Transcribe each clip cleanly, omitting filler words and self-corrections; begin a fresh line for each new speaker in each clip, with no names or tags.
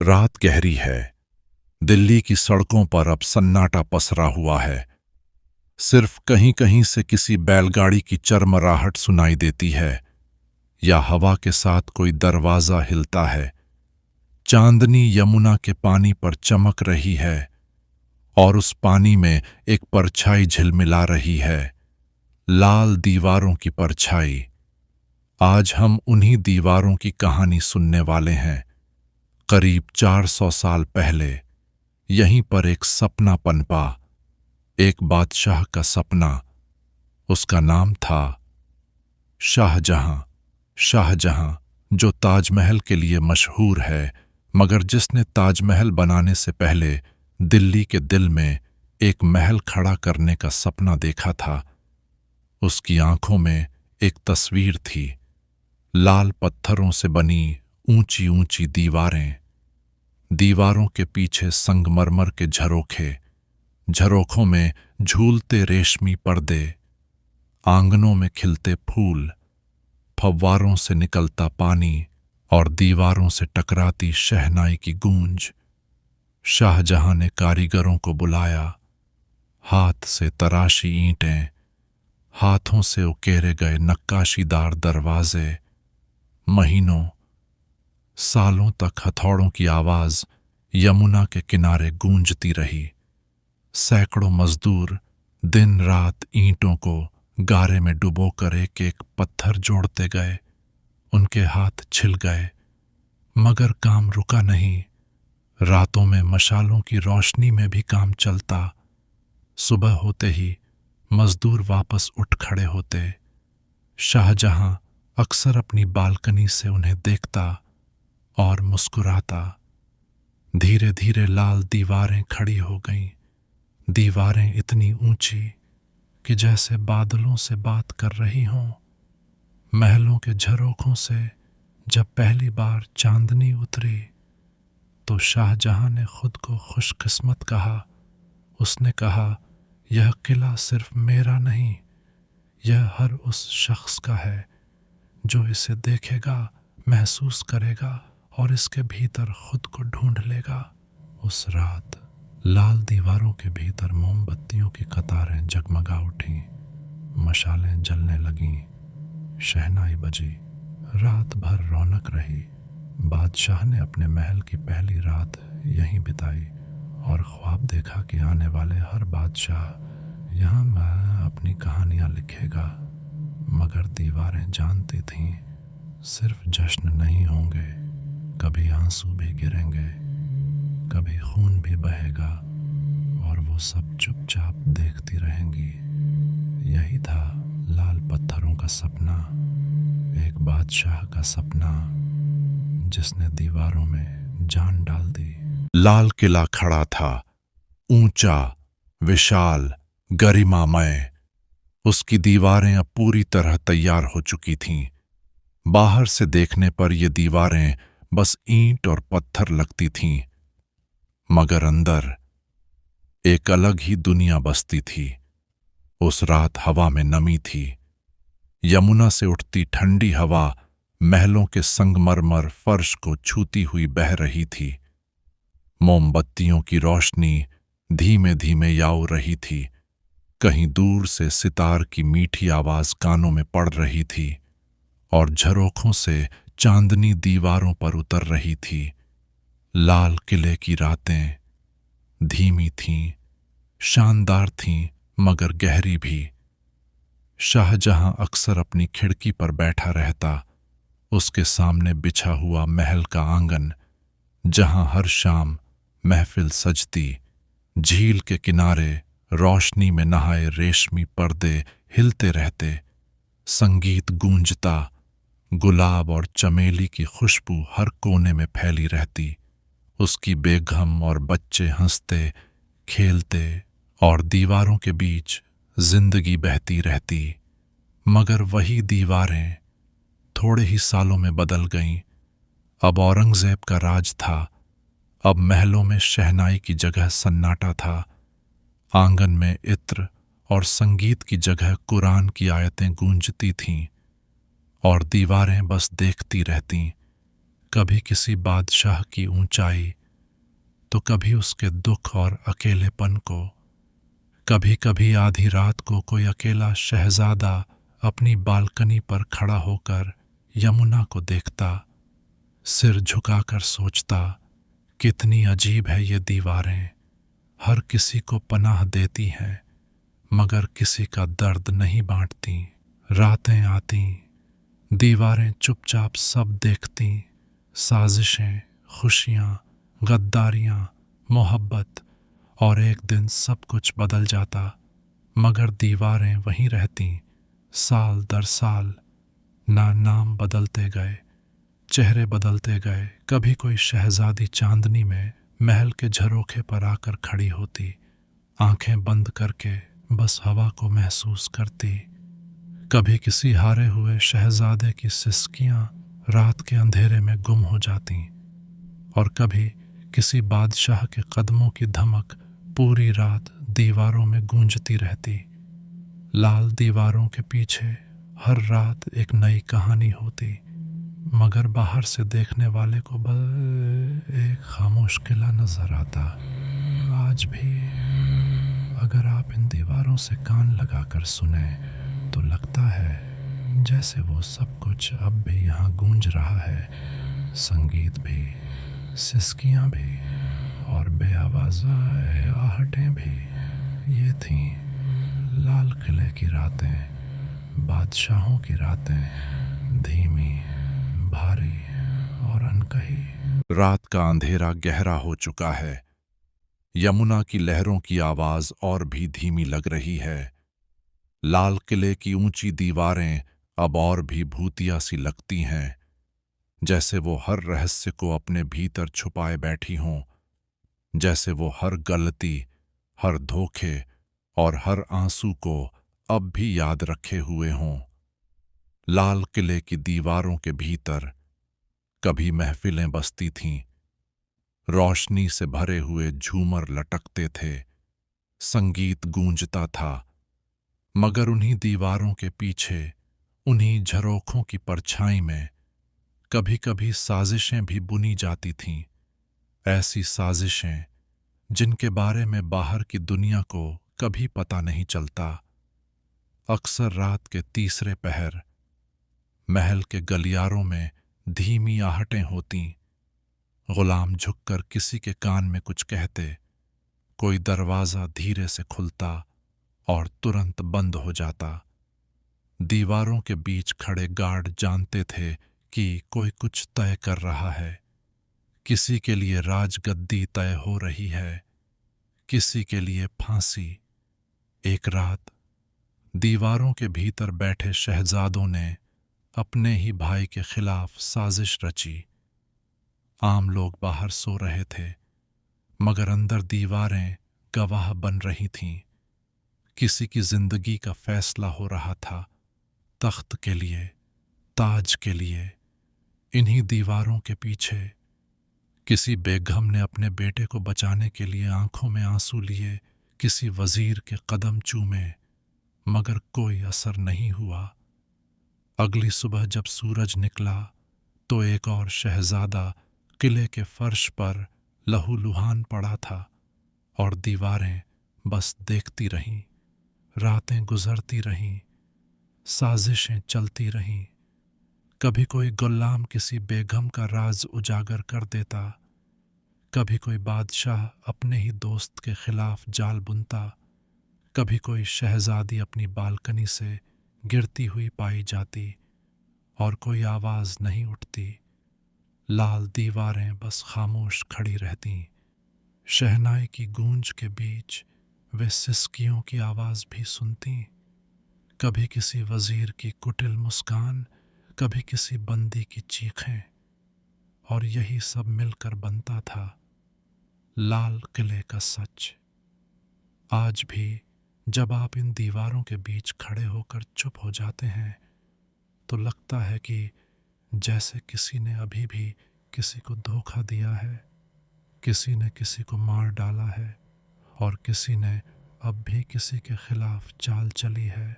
रात गहरी है। दिल्ली की सड़कों पर अब सन्नाटा पसरा हुआ है। सिर्फ कहीं कहीं से किसी बैलगाड़ी की चरमराहट सुनाई देती है या हवा के साथ कोई दरवाजा हिलता है। चांदनी यमुना के पानी पर चमक रही है और उस पानी में एक परछाई झिलमिला रही है, लाल दीवारों की परछाई। आज हम उन्हीं दीवारों की कहानी सुनने वाले हैं। करीब 400 साल पहले यहीं पर एक सपना पनपा, एक बादशाह का सपना। उसका नाम था शाहजहां। शाहजहां, जो ताजमहल के लिए मशहूर है, मगर जिसने ताजमहल बनाने से पहले दिल्ली के दिल में एक महल खड़ा करने का सपना देखा था। उसकी आंखों में एक तस्वीर थी, लाल पत्थरों से बनी ऊंची ऊंची दीवारें। दीवारों के पीछे संगमरमर के झरोखे, झरोखों में झूलते रेशमी पर्दे, आंगनों में खिलते फूल, फव्वारों से निकलता पानी और दीवारों से टकराती शहनाई की गूंज। शाहजहां ने कारीगरों को बुलाया। हाथ से तराशी ईंटें, हाथों से उकेरे गए नक्काशीदार दरवाजे। महीनों, सालों तक हथौड़ों की आवाज यमुना के किनारे गूंजती रही। सैकड़ों मजदूर दिन रात ईंटों को गारे में डुबोकर एक एक पत्थर जोड़ते गए। उनके हाथ छिल गए, मगर काम रुका नहीं। रातों में मशालों की रोशनी में भी काम चलता। सुबह होते ही मजदूर वापस उठ खड़े होते। शाहजहां अक्सर अपनी बालकनी से उन्हें देखता और मुस्कुराता। धीरे धीरे लाल दीवारें खड़ी हो गईं। दीवारें इतनी ऊंची कि जैसे बादलों से बात कर रही हों। महलों के झरोखों से जब पहली बार चांदनी उतरी तो शाहजहां ने खुद को खुशकिस्मत कहा। उसने कहा, यह किला सिर्फ मेरा नहीं, यह हर उस शख्स का है जो इसे देखेगा, महसूस करेगा और इसके भीतर खुद को ढूंढ लेगा। उस रात लाल दीवारों के भीतर मोमबत्तियों की कतारें जगमगा उठीं, मशालें जलने लगीं, शहनाई बजी। रात भर रौनक रही। बादशाह ने अपने महल की पहली रात यहीं बिताई और ख्वाब देखा कि आने वाले हर बादशाह यहाँ मैं अपनी कहानियाँ लिखेगा। मगर दीवारें जानती थीं, सिर्फ जश्न नहीं होंगे, कभी आंसू भी गिरेंगे, कभी खून भी बहेगा और वो सब चुपचाप देखती रहेंगी। यही था लाल पत्थरों का सपना, एक बादशाह का सपना जिसने दीवारों में जान डाल दी। लाल किला खड़ा था, ऊंचा, विशाल, गरिमामय। उसकी दीवारें अब पूरी तरह तैयार हो चुकी थीं। बाहर से देखने पर ये दीवारें बस ईंट और पत्थर लगती थीं, मगर अंदर एक अलग ही दुनिया बसती थी। उस रात हवा में नमी थी। यमुना से उठती ठंडी हवा महलों के संगमरमर फर्श को छूती हुई बह रही थी। मोमबत्तियों की रोशनी धीमे धीमे याओ रही थी। कहीं दूर से सितार की मीठी आवाज कानों में पड़ रही थी और झरोखों से चांदनी दीवारों पर उतर रही थी। लाल किले की रातें धीमी थीं, शानदार थीं, मगर गहरी भी। शाहजहां अक्सर अपनी खिड़की पर बैठा रहता। उसके सामने बिछा हुआ महल का आंगन, जहां हर शाम महफिल सजती। झील के किनारे रोशनी में नहाए रेशमी पर्दे हिलते रहते। संगीत गूंजता, गुलाब और चमेली की खुशबू हर कोने में फैली रहती। उसकी बेगम और बच्चे हंसते, खेलते और दीवारों के बीच जिंदगी बहती रहती। मगर वही दीवारें थोड़े ही सालों में बदल गईं। अब औरंगजेब का राज था। अब महलों में शहनाई की जगह सन्नाटा था। आंगन में इत्र और संगीत की जगह कुरान की आयतें गूंजती थीं और दीवारें बस देखती रहतीं। कभी किसी बादशाह की ऊंचाई, तो कभी उसके दुख और अकेलेपन को। कभी कभी आधी रात को कोई अकेला शहजादा अपनी बालकनी पर खड़ा होकर यमुना को देखता, सिर झुकाकर सोचता, कितनी अजीब है ये दीवारें, हर किसी को पनाह देती हैं मगर किसी का दर्द नहीं बांटती। रातें आती, दीवारें चुपचाप सब देखती, साजिशें, खुशियाँ, गद्दारियाँ, मोहब्बत, और एक दिन सब कुछ बदल जाता मगर दीवारें वहीं रहती। साल दर साल नाम बदलते गए, चेहरे बदलते गए। कभी कोई शहजादी चांदनी में महल के झरोखे पर आकर खड़ी होती, आंखें बंद करके बस हवा को महसूस करती। कभी किसी हारे हुए शहजादे की सिसकियां रात के अंधेरे में गुम हो जाती, और कभी किसी बादशाह के कदमों की धमक पूरी रात दीवारों में गूंजती रहती। लाल दीवारों के पीछे हर रात एक नई कहानी होती, मगर बाहर से देखने वाले को बस एक खामोश किला नजर आता। आज भी अगर आप इन दीवारों से कान लगाकर सुने तो लगता है जैसे वो सब कुछ अब भी यहाँ गूंज रहा है। संगीत भी, सिसकियाँ भी, और बेआवाज़ा आहटें भी। ये थीं लाल किले की रातें, बादशाहों की रातें, धीमी, भारी और अनकही। रात का अंधेरा गहरा हो चुका है। यमुना की लहरों की आवाज और भी धीमी लग रही है। लाल किले की ऊंची दीवारें अब और भी भूतिया सी लगती हैं, जैसे वो हर रहस्य को अपने भीतर छुपाए बैठी हों, जैसे वो हर गलती, हर धोखे और हर आंसू को अब भी याद रखे हुए हों। लाल किले की दीवारों के भीतर कभी महफिलें बसती थीं, रोशनी से भरे हुए झूमर लटकते थे, संगीत गूंजता था, मगर उन्हीं दीवारों के पीछे, उन्हीं झरोखों की परछाई में कभी कभी साजिशें भी बुनी जाती थीं। ऐसी साजिशें जिनके बारे में बाहर की दुनिया को कभी पता नहीं चलता। अक्सर रात के तीसरे पहर महल के गलियारों में धीमी आहटें होतीं। गुलाम झुककर किसी के कान में कुछ कहते, कोई दरवाज़ा धीरे से खुलता और तुरंत बंद हो जाता। दीवारों के बीच खड़े गार्ड जानते थे कि कोई कुछ तय कर रहा है। किसी के लिए राजगद्दी तय हो रही है, किसी के लिए फांसी। एक रात दीवारों के भीतर बैठे शहजादों ने अपने ही भाई के खिलाफ साजिश रची। आम लोग बाहर सो रहे थे, मगर अंदर दीवारें गवाह बन रही थीं। किसी की जिंदगी का फैसला हो रहा था, तख्त के लिए, ताज के लिए। इन्हीं दीवारों के पीछे किसी बेगम ने अपने बेटे को बचाने के लिए आंखों में आंसू लिए, किसी वजीर के कदम चूमे, मगर कोई असर नहीं हुआ। अगली सुबह जब सूरज निकला तो एक और शहजादा किले के फर्श पर लहूलुहान पड़ा था, और दीवारें बस देखती रहीं। रातें गुजरती रहीं, साजिशें चलती रहीं। कभी कोई गुलाम किसी बेगम का राज उजागर कर देता, कभी कोई बादशाह अपने ही दोस्त के खिलाफ जाल बुनता, कभी कोई शहजादी अपनी बालकनी से गिरती हुई पाई जाती और कोई आवाज नहीं उठती। लाल दीवारें बस खामोश खड़ी रहतीं। शहनाई की गूंज के बीच वे सिसकियों की आवाज भी सुनती। कभी किसी वजीर की कुटिल मुस्कान, कभी किसी बंदी की चीखें, और यही सब मिलकर बनता था लाल किले का सच। आज भी जब आप इन दीवारों के बीच खड़े होकर चुप हो जाते हैं तो लगता है कि जैसे किसी ने अभी भी किसी को धोखा दिया है, किसी ने किसी को मार डाला है, और किसी ने अब भी किसी के खिलाफ चाल चली है।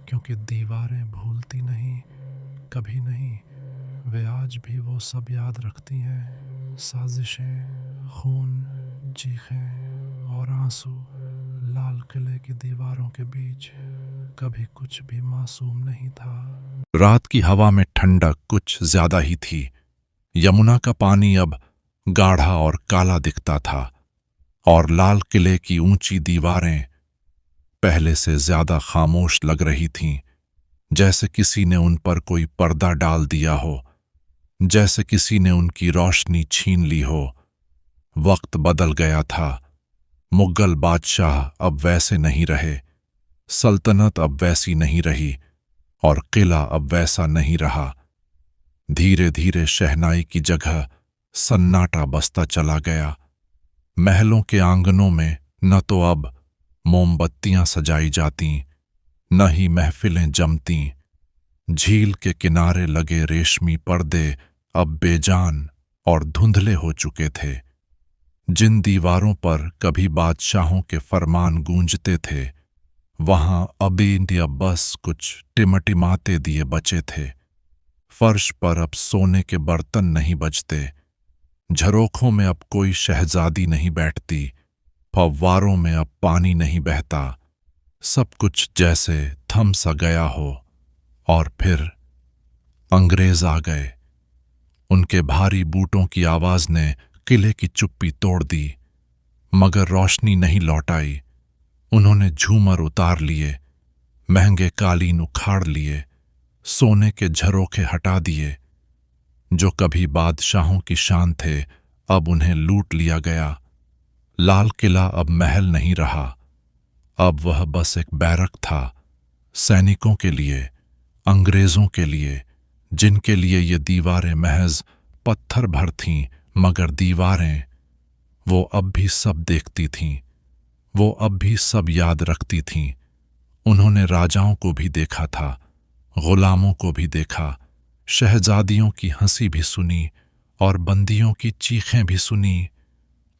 क्योंकि दीवारें भूलती नहीं, कभी नहीं,
वे आज भी वो सब याद रखती हैं, साजिशें, खून, चीखें और आंसू। लाल किले की दीवारों के बीच कभी कुछ भी मासूम नहीं था।
रात की हवा में ठंडक कुछ ज्यादा ही थी। यमुना का पानी अब गाढ़ा और काला दिखता था और लाल किले की ऊंची दीवारें पहले से ज्यादा खामोश लग रही थीं, जैसे किसी ने उन पर कोई पर्दा डाल दिया हो, जैसे किसी ने उनकी रोशनी छीन ली हो। वक्त बदल गया था। मुगल बादशाह अब वैसे नहीं रहे, सल्तनत अब वैसी नहीं रही और किला अब वैसा नहीं रहा। धीरे धीरे शहनाई की जगह सन्नाटा बसता चला गया। महलों के आंगनों में न तो अब मोमबत्तियां सजाई जातीं, न ही महफिलें जमतीं। झील के किनारे लगे रेशमी पर्दे अब बेजान और धुंधले हो चुके थे। जिन दीवारों पर कभी बादशाहों के फरमान गूंजते थे, वहां अभी अब बस कुछ टिमटिमाते दिए बचे थे। फर्श पर अब सोने के बर्तन नहीं बजते, झरोखों में अब कोई शहजादी नहीं बैठती, फव्वारों में अब पानी नहीं बहता। सब कुछ जैसे थम सा गया हो। और फिर अंग्रेज आ गए। उनके भारी बूटों की आवाज ने किले की चुप्पी तोड़ दी, मगर रोशनी नहीं लौटाई। उन्होंने झूमर उतार लिए, महंगे कालीन उखाड़ लिए, सोने के झरोखे हटा दिए। जो कभी बादशाहों की शान थे, अब उन्हें लूट लिया गया। लाल किला अब महल नहीं रहा, अब वह बस एक बैरक था, सैनिकों के लिए, अंग्रेजों के लिए, जिनके लिए ये दीवारें महज पत्थर भर थीं, मगर दीवारें वो अब भी सब देखती थीं, वो अब भी सब याद रखती थीं। उन्होंने राजाओं को भी देखा था, गुलामों को भी देखा, शहजादियों की हंसी भी सुनी और बंदियों की चीखें भी सुनी।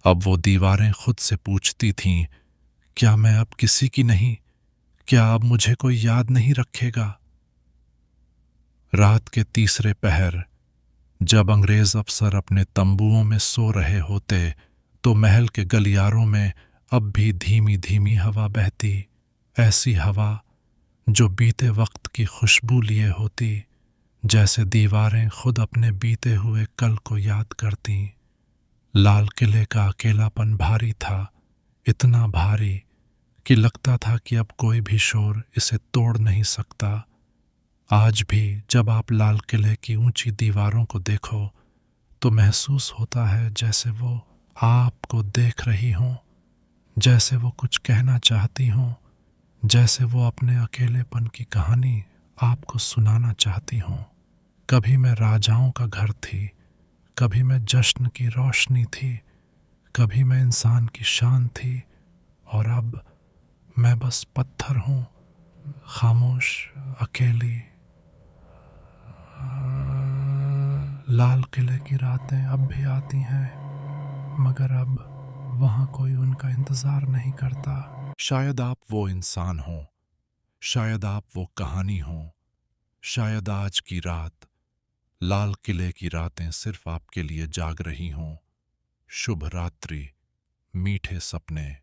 अब वो दीवारें खुद से पूछती थीं, क्या मैं अब किसी की नहीं? क्या अब मुझे कोई याद नहीं रखेगा? रात के तीसरे पहर जब अंग्रेज अफसर अपने तंबुओं में सो रहे होते, तो महल के गलियारों में अब भी धीमी धीमी हवा बहती, ऐसी हवा जो बीते वक्त की खुशबू लिए होती, जैसे दीवारें खुद अपने बीते हुए कल को याद करती। लाल किले का अकेलापन भारी था, इतना भारी कि लगता था कि अब कोई भी शोर इसे तोड़ नहीं सकता। आज भी जब आप लाल किले की ऊंची दीवारों को देखो, तो महसूस होता है जैसे वो आपको देख रही हों, जैसे वो कुछ कहना चाहती हों, जैसे वो अपने अकेलेपन की कहानी आपको सुनाना चाहती हों। कभी मैं राजाओं का घर थी, कभी मैं जश्न की रोशनी थी, कभी मैं इंसान की शान थी, और अब मैं बस पत्थर हूँ, खामोश, अकेली। लाल किले की रातें अब भी आती हैं, मगर अब वहाँ कोई उनका इंतजार नहीं करता। शायद आप वो इंसान हो, शायद आप वो कहानी हो, शायद आज की रात, लाल किले की रातें सिर्फ आपके लिए जाग रही हों। शुभ रात्रि, मीठे सपने।